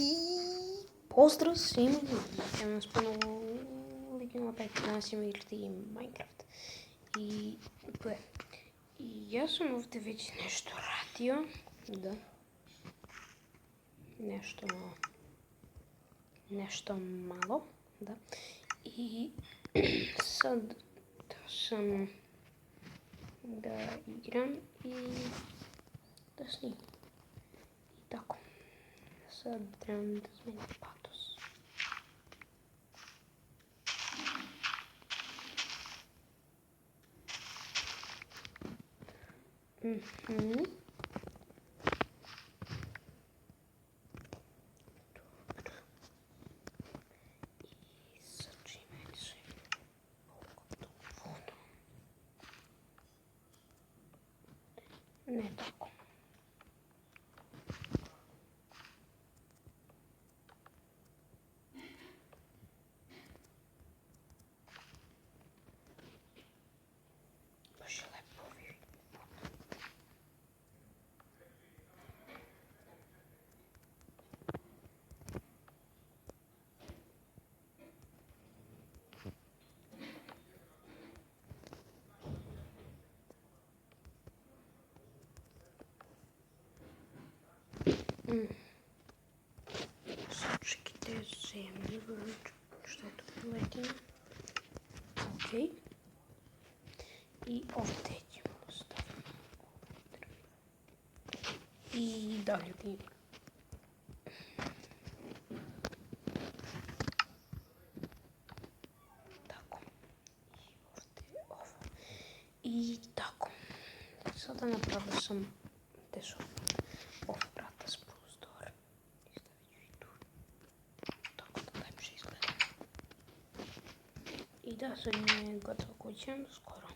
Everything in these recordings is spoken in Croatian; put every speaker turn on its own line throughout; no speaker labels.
И поздрав svima ljudi, evo nas ponovo vidimo opet, danas ćemo igrati Minecraft. I ja sam ovdje već nešto radio, da, nešto malo, da, i sad sam da igram i da snimam, i tako. Sad trebam da zmenim patos. Dobro. I sad čime se vodu. Ne tako. Baš je lepo vidjeti. Sačekajte zemlju, što je to letina? Okej. I ovdje ćemo staviti. I dalje bi. Tako. I ovdje ovo. I tako. Sada napravio sam te su ova vrata s prozor. I stavit ću i tu. Tako da lepše izgleda. I da, sad je gotovo kuća, skoro.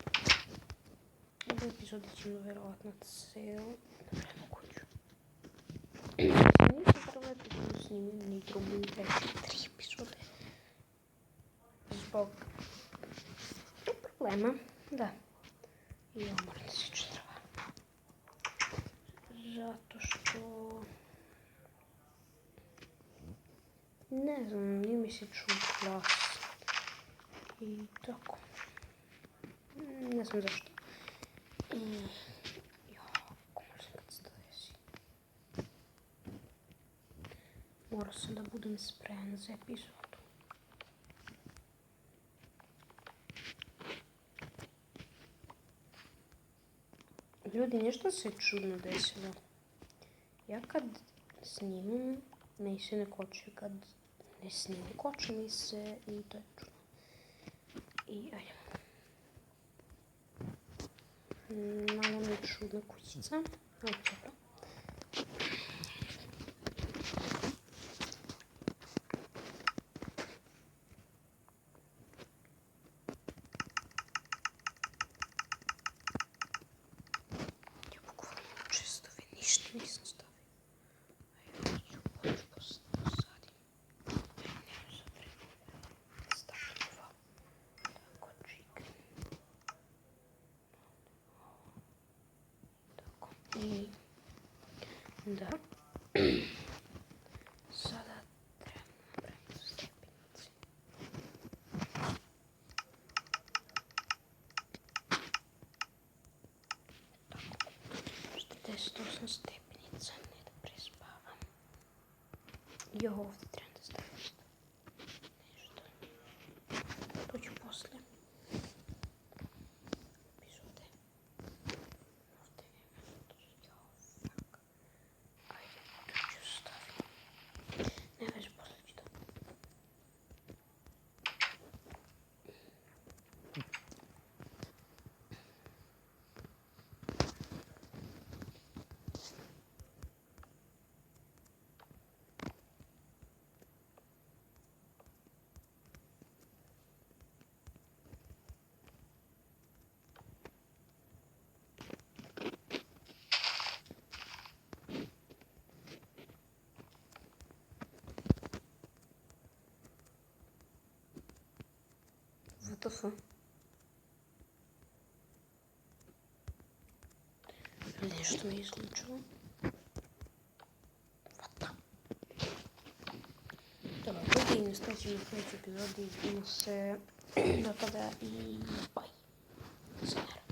U ovoj epizodi ćemo vjerovatno cijelu vreme kuću. Nisam prvo epizodu snimim ni drugu i treću, 3 epizode. Zbog problema, da. I ja moram da se četrava. Zato što... ne znam, nije mi se čuo glas. I tako. Ne znam zašto. I... jako mrzim kad se to desi. Morao sam da budem spreman za epizodu. Ljudi, nešto se čudno desilo. Ja kad snimam, meni se ne koči, kad ne snimam, koči mi se i to je čudno. I ajde. Malo mi je čudna kućica, ali dobro. Ja bukvalno čestove ništa nisam stavio. A ja ću posadim. Ne zavremam. Stavim ovo. Tako čikrim. Tako. I da. Sada trebam napraviti stepenice. Tako. 48 stepenica, ne da prespavam. I ovdje trebam da stavim nešto. To ću poslije. Epizode. Ovdje nema. Fuck. Ajde, tu ću staviti. Ne već poslije ću to. WTF? Nešto mi je izlučilo. Vata. і наступні епізоди. До тебе і бай. Супер.